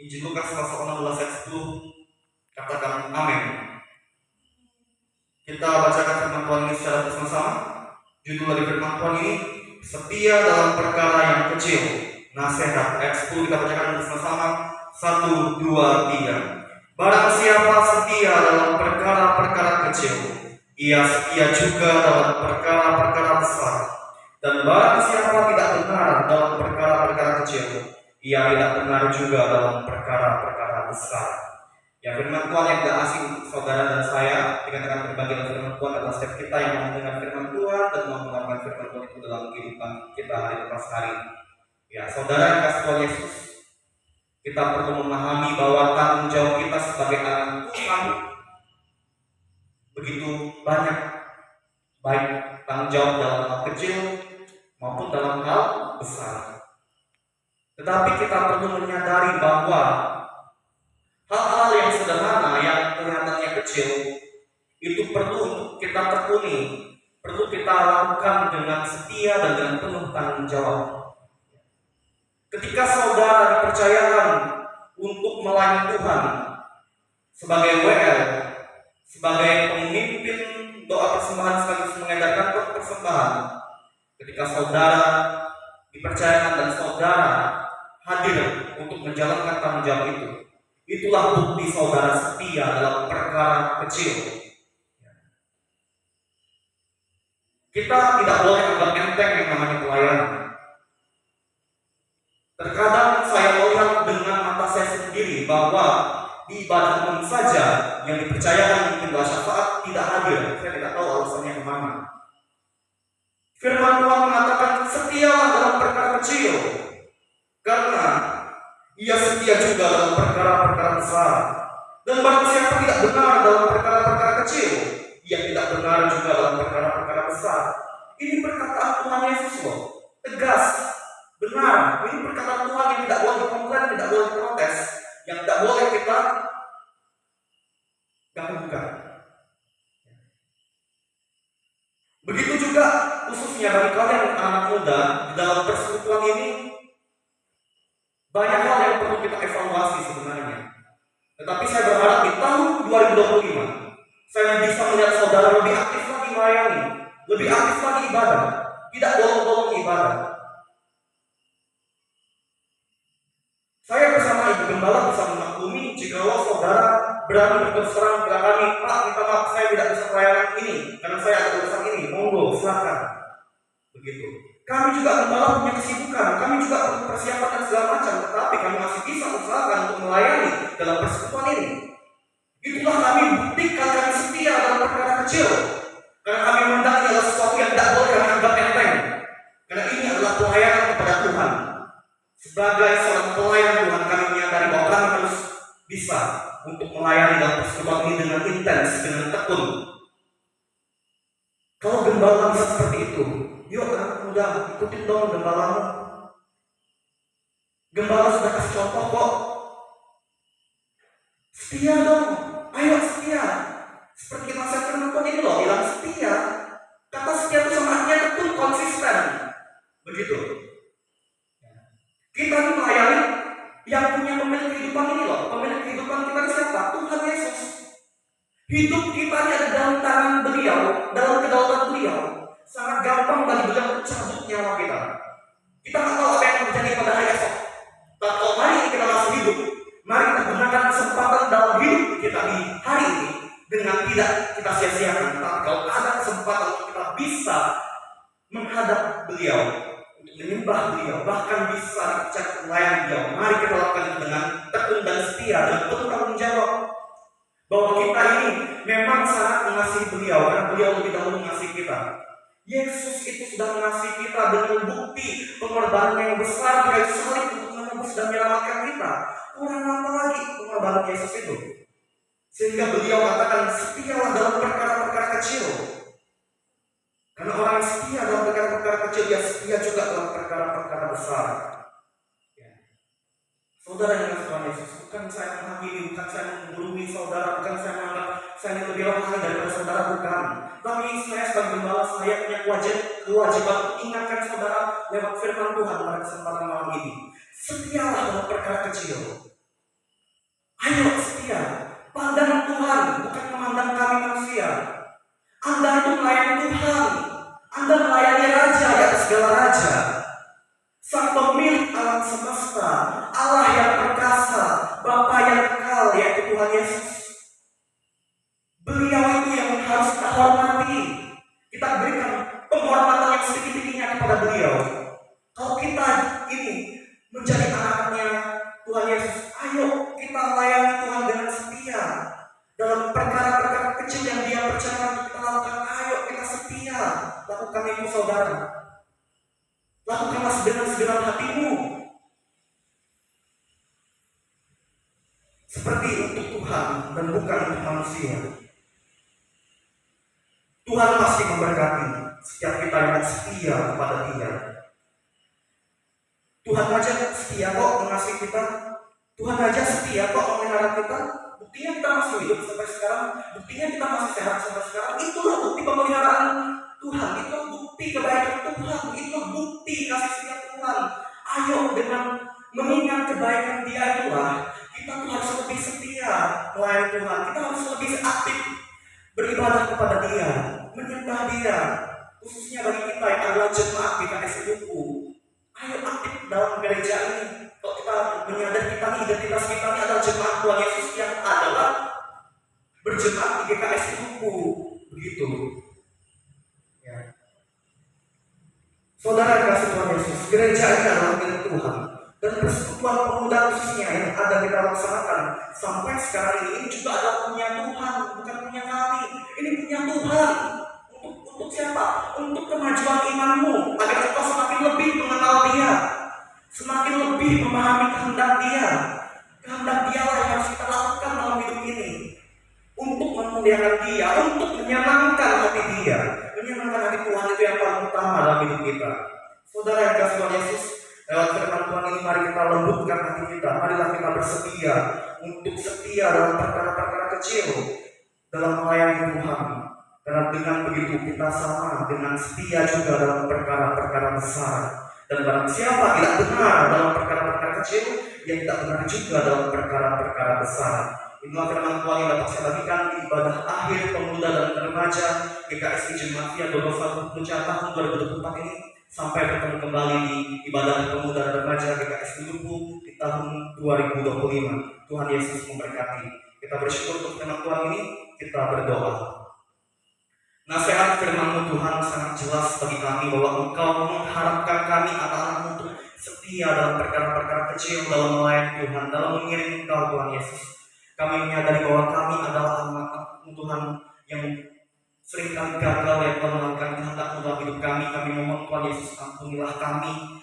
Injil Lukas pasal 16 ayat 10, katakan amin. Kita bacakan firman Tuhan ini secara bersama-sama. Judul dari firman Tuhan ini, setia dalam perkara yang kecil. Nasihat ayat 10 kita bacakan bersama-sama. 1, 2, 3. Barang siapa setia dalam perkara-perkara kecil, ia setia juga dalam perkara-perkara besar. Dan barang siapa tidak benar dalam perkara-perkara kecil, ia tidak benar juga dalam perkara-perkara besar. Ya, firman Tuhan yang tidak asing saudara dan saya, dikatakan berbagi dalam firman Tuhan adalah setiap kita yang mau mendengar firman Tuhan dan mau mengamalkan firman Tuhan itu dalam kehidupan kita hari lepas hari. Ya, saudara yang kasih Tuhan Yesus, kita perlu memahami bahwa tanggung jawab kita sebagai anak Tuhan begitu banyak, baik tanggung jawab dalam hal kecil maupun dalam hal besar. Tetapi kita perlu menyadari bahwa hal-hal yang sederhana yang kelihatannya kecil itu perlu untuk kita tekuni, perlu kita lakukan dengan setia dan dengan penuh tanggung jawab. Ketika saudara dipercayakan untuk melayani Tuhan sebagai WL, sebagai pemimpin doa persembahan sekaligus mengedarkan persembahan, ketika saudara dipercayakan dan saudara hadir untuk menjalankan tanggung jawab itu, itulah bukti saudara setia dalam perkara kecil. Kita tidak boleh anggap enteng yang namanya pelayanan. Terkadang saya melihat dengan mata saya sendiri bahwa di ibadah umum saja yang dipercayakan mungkin doa syafaat tidak hadir. Saya tidak tahu alasannya kemana. Firman Tuhan mengatakan setialah dalam perkara kecil, karena ia setia juga dalam perkara-perkara besar. Dan barang siapa tidak benar dalam perkara-perkara kecil, ia tidak benar juga dalam perkara-perkara besar. Ini perkataan Tuhan Yesus loh, tegas, benar. Ini perkataan Tuhan yang tidak boleh dikomplain, tidak boleh diprotes, yang tidak boleh kita ganggukan. Begitu juga khususnya bagi kalian anak muda di dalam persekutuan ini, banyak hal yang perlu kita evaluasi sebenarnya. Tetapi saya berharap di tahun 2025 saya bisa melihat saudara lebih aktif lagi melayani, lebih aktif lagi ibadah, tidak bolong-bolong ibadah. Saya bersama Ibu Gembala bisa memaklumi jika saudara berani berterus terang kepada kami, Pak, minta maaf saya tidak bisa pelayanan ini karena saya ada urusan ini, monggo silakan. Begitu. Kami juga Gembala punya kesibukan, kami juga perlu persiapan dan segala macam, tetapi kami masih bisa usahakan untuk melayani dalam persekutuan ini. Itulah kami buktikan kami setia dalam perkara kecil, karena kami memandang adalah sesuatu yang tidak boleh kami anggap enteng, karena ini adalah pelayanan kepada Tuhan. Sebagai seorang pelayan Tuhan, kami menyadari bahwa kami harus bisa untuk melayani dalam persekutuan ini dengan intens, dengan tekun. Kalau gembala bisa seperti itu, yuk anak muda, ikutin dong gembalamu. Gembala sudah kasih contoh kok. Setia dong, ayo setia. Seperti nasihat firman Tuhan ini loh, bilang setia. Kata setia itu sama artinya betul konsisten. Begitu. Kita ini melayani yang punya pemilik kehidupan ini loh. Pemilik kehidupan kita siapa? Tuhan Yesus. Hidup kita ini ada dalam tangan beliau, dalam kedaulatan beliau. Sangat gampang bagi beliau untuk cabut nyawa kita. Kita tak tahu apa yang terjadi pada hari esok. Tak tahu hari ini kita masih hidup. Mari kita gunakan kesempatan dalam hidup kita di hari ini dengan tidak kita sia-siakan. Tapi kalau ada kesempatan untuk kita bisa menghadap beliau, untuk menyembah beliau, bahkan bisa dicek melayani beliau, mari kita lakukan itu dengan tekun dan setia dan penuh tanggung jawab. Bahwa kita ini memang sangat mengasihi beliau, karena beliau lebih dahulu mengasihi kita. Yesus itu sudah mengasihi kita dengan bukti pengorbanan yang besar di kayu salib untuk menebus dan menyelamatkan kita. Kurang apa lagi pengorbanan Yesus itu? Sehingga beliau katakan setialah dalam perkara-perkara kecil. Karena orang yang setia dalam perkara-perkara kecil, dia setia juga dalam perkara-perkara besar. Ya. Saudara yang kasih Tuhan Yesus, bukan saya menghakimi, bukan saya menggurui saudara, bukan saya menganggap saya lebih lemah daripada saudara, bukan. Tapi saya sebagai gembala, saya punya kewajiban ingatkan saudara lewat firman Tuhan pada kesempatan malam ini. Setialah dalam perkara kecil. melayani Raja di atas segala raja, Sang pemilik alam semesta, Allah yang perkasa, Bapa yang kekal, yaitu Tuhan Yesus. Beliau itu yang harus kita hormati. Kita berikan penghormatan yang setinggi-tingginya kepada beliau. Kalau kita ini menjadi anaknya Tuhan Yesus, ayo kita layani Tuhan dengan setia. Dalam perkara-perkara kecil yang Dia percayakan untuk kita lakukan, ayo kita setia. Lakukan itu, saudara. Lakukanlah dengan segenap hatimu. Seperti untuk Tuhan dan bukan untuk manusia. Tuhan pasti memberkati setiap kita yang setia kepada Dia. Tuhan aja setia kok mengasihi kita. Tuhan aja setia kok memelihara kita. Buktinya kita masih hidup sampai sekarang. Buktinya kita masih sehat sampai sekarang. Itulah bukti pemeliharaan Tuhan. Itulah bukti kebaikan Tuhan. Itulah bukti kasih setia Tuhan. Ayo dengan mengingat kebaikan Dia itulah kita tuh harus lebih setia melayani Tuhan. Kita harus lebih aktif beribadah kepada Dia, menyembah Dia. Khususnya bagi kita yang adalah jemaat GKS Lupu. Ayo aktif dalam gereja ini. Kalau kita menyadari kita nih, identitas kita ini adalah jemaat Tuhan Yesus yang adalah berjemaat di GKS Lupu. Begitu. Ya. Saudara kasih Tuhan Yesus, gereja ini adalah milik Tuhan. Dan persekutuan pemuda khususnya yang ada kita laksanakan sampai sekarang ini juga adalah punya Tuhan, bukan punya kami. Ini punya Tuhan. Untuk siapa? Untuk kemajuan imanmu, agar engkau semakin lebih mengenal Dia, semakin lebih memahami kehendak Dia. Kehendak Dia lah yang harus kita lakukan dalam hidup ini, untuk memuliakan Dia, untuk menyenangkan hati Dia. Menyenangkan hati Tuhan itu yang paling utama dalam hidup kita. Saudara yang kasih Tuhan Yesus, lewat firman Tuhan ini mari kita lembutkan hati kita. Marilah kita bersedia untuk setia dalam perkara-perkara kecil, dalam melayani Tuhan. Karena dengan begitu kita sama dengan setia juga dalam perkara-perkara besar. Dan barang siapa tidak benar dalam perkara-perkara kecil, yang tidak benar juga dalam perkara-perkara besar. Inilah firman Tuhan yang dapat saya bagikan di ibadah akhir pemuda dan remaja GKSI Jemaat Donovan Puncak tahun 2024 ini. Sampai bertemu kembali di ibadah pemuda dan remaja GKS Lupu di tahun 2025. Tuhan Yesus memberkati. Kita bersyukur untuk firman Tuhan ini, kita berdoa. Nasihat firman-Mu Tuhan sangat jelas bagi kami bahwa Engkau mengharapkan kami anak-anak-Mu untuk setia dalam perkara-perkara kecil dalam melayani Tuhan, dalam mengiring Engkau Tuhan Yesus. Kami menyadari bahwa kami adalah anak-anak-Mu Tuhan yang seringkali gagal ya Tuhan melakukan kehendak-Mu dalam hidup kami. Kami mohon Tuhan Yesus, ampunilah kami.